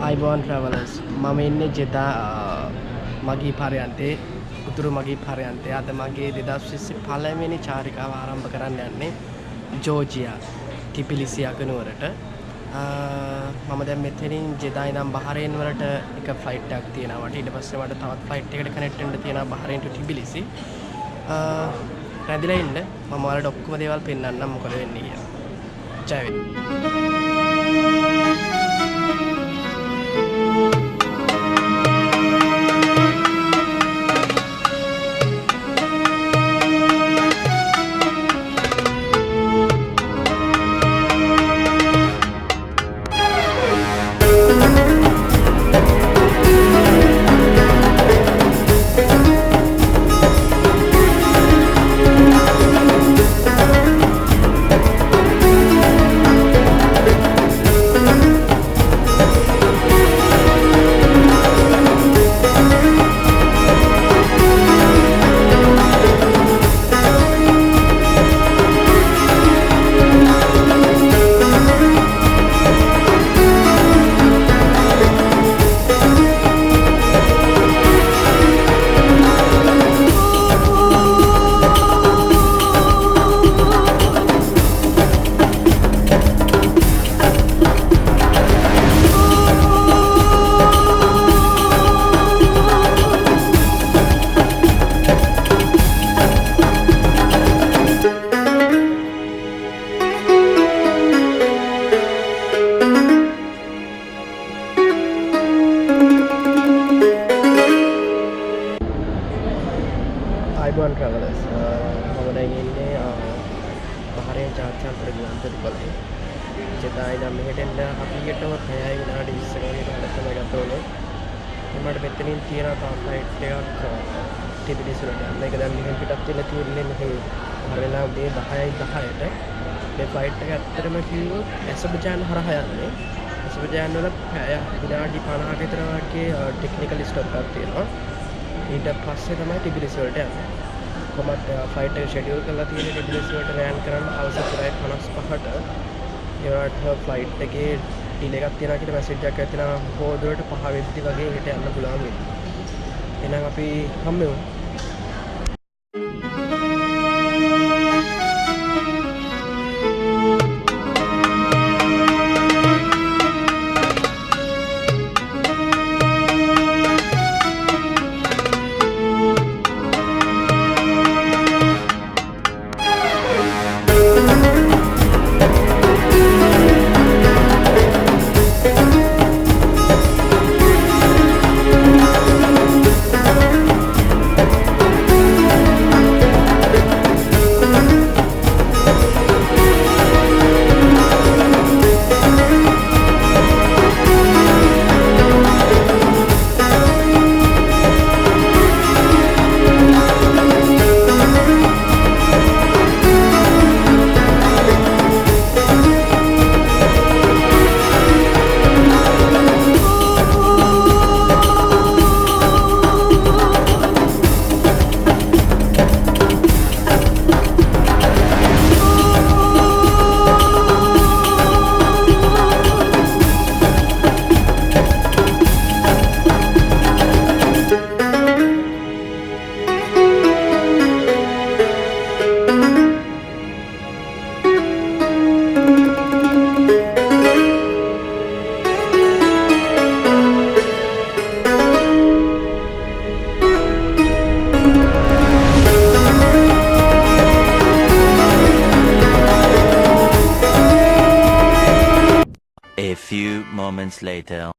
අයිබෝන් ට්‍රැවලර්ස් මම ඉන්නේ ජෙදා මගී පරයන්තේ උතුරු මගී පරයන්තේ අද මගේ 2020 පළවෙනි චාරිකාව ආරම්භ කරන්න යන්නේ ජෝර්ජියා ටිපිලිසි අගනුවරට මම දැන් මෙතනින් ජෙදා ඉඳන් බහරේන් වලට එක ෆ්ලයිට් එකක් තියෙනවා ඊට පස්සේ මට තවත් ෆ්ලයිට් එකකට කනෙක්ට් වෙන්න තියෙනවා බහරේන් ටු ටිපිලිසි රැඳිලා ඉන්න මම ඔයාලට ඔක්කොම දේවල් පෙන්නන්නම් මොකද වෙන්නේ කියලා ජය වේවා අයිබෝන් ට්‍රැවලර්ස් මම දැන් ඉන්නේ බහරේන් චාර්චාන්තර ගුවන්තොටුපළේ ජෙදා ඉඳන් මෙහෙට එන්න අපිටම 6 විනාඩි 20 කකට තමයි ගත වුනේ මට මෙතනින් තියෙන තව ෆ්ලයිට් එකක් ටිපිලිසි වලට යන්න ඒක දැන් මෙහෙන් පිටත් වෙලා තියෙන්නේ මෙහෙ හර වෙලා උදේ 10:10ට මේ ෆ්ලයිට් එක ඇත්තටම කිව්වොත් ඇසර්බයිජාන් හරහා යන්නේ ඇසර්බයිජාන් වල විනාඩි 50ක විතර වගේ ටෙක්නිකල් ස්ටොප් එකක් තියෙනවා ඊට පස්සේ තමයි ටිපිලිසි වලට යන්නේ කොහොමද ෆ්ලයිට් එක ෂෙඩියුල් කරලා තියෙන්නේ ටිපිලිසි වලට ලෑන්ඩ් කරන්න අවශ්‍ය 55ට ඒවට ෆ්ලයිට් එකේ ඩිලේ එකක් තියෙනවා කියලා මැසේජ් එකක් ඇවිත් බොහෝ දුරට 5 වෙද්දි වගේ හෙට යන්න පුළුවන් වෙන්නේ එහෙනම් අපි හම්බෙමු A few moments later.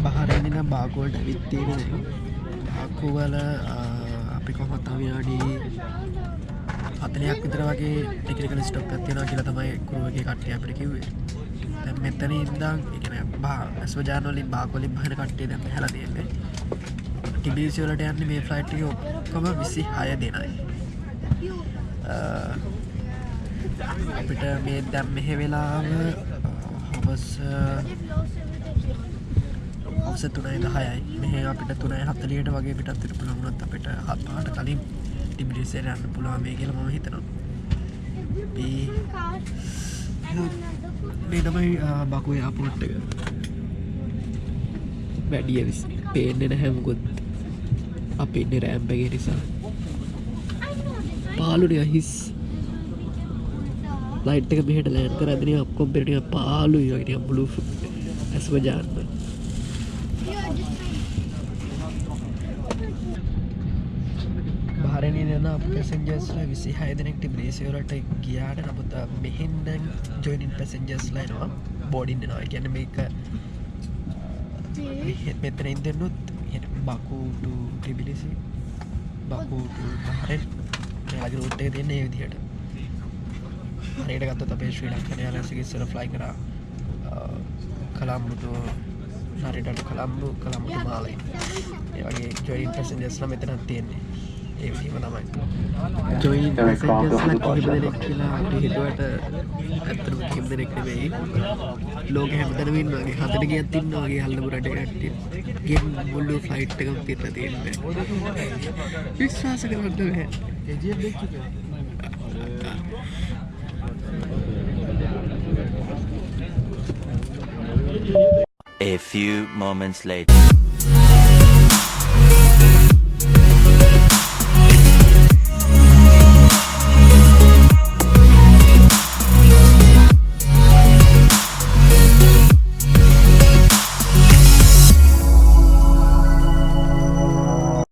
බහරෙන් ඉඳන් බාකු වලට ඇවිත් තියෙනවා. බාකු වල අපි කොහොමද තව විනාඩි 40ක් විතර වගේ ටෙක්නිකල් ස්ටොප් එකක් තියෙනවා කියලා තමයි ක්‍රූවගේ කට්ටිය අපිට කිව්වේ. දැන් මෙතන ඉඳන් ඒ කියන්නේ ඇස්වජාන වලින් බාකු වලින් බහින කට්ටිය දැන් හැලා තියෙන්නේ. ටිබිසි වලට යන්නේ මේ ෆ්ලයිට් එක ඔක්කොම 26 දෙනයි. අපිට මේ දැන් මෙහෙ වෙලාව හවස 3:10යි. මෙහෙ අපිට 3:40ට වගේ පිටත් වෙන්න පුළුවන් වුණත් අපිට 7:00ට කලින් ටිබිලිසි යන්න පුළුවන් වෙයි කියලා මම හිතනවා. මේ තමයි බකු එයාපෝට් එක. වැඩිය පේන්නේ නැහැ මොකද අපි ඉන්නේ රෑම්ප් එකේ නිසා. පාළුනේ හිස් ෆ්ලයිට් එක මෙහෙට ලෑන්ඩ් කරද්දී ඔක්කොම පිටින් පාළුයි වගේ නිකන් බ්ලූ ඇස්ව ජාන්න. බහරෙන් ඉන්න පැසෙන්ජර්ස්ලා 26 දෙනෙක් ටිබ්ලිසි වලට ගියාට නමුත් මෙහෙන් දැන් ජොයිනින් පැසෙන්ජර්ස්ලා එනවා බෝඩින් එනවා. ඒ කියන්නේ මේක මෙතන ඉඳන්නුත් බකු ටු ටිබිලිසි බකු ටු බහරෙන් එයාගේ රූට් එක තියෙන්නේ මේ විදිහට. හරියට ගත්තොත් අපේ ශ්‍රී ලංකන් එයාර්ලයින්ස් එකේ ඉස්සර ෆ්ලයි කරා කොලම්බෝ ටු හරියට කොලම්බෝ ටු මාලයි. ඒ වගේ ජොයිනින් පැසෙන්ජර්ස්ලා මෙතනක් තියෙන්නේ. ඒ විදිහම තමයි. ජොයිනින් පැසෙන්ජර්ස්ලා කිහිප දෙනෙක් කියලා අපි හිතුවට ඇත්තටම කිහිප දෙනෙක් නෙවෙයි. ලෝකෙ හැමතැනම ඉන්නවා වගේ 4 ගියක් ඉන්නවා වගේ හල්ලපු රට කට්ටිය. ගෙන් මුළු ෆ්ලයිට් එකම පිරලා තියෙන්නේ. විශ්වාස කරන්න බැහැ. KGF දෙක A few moments later.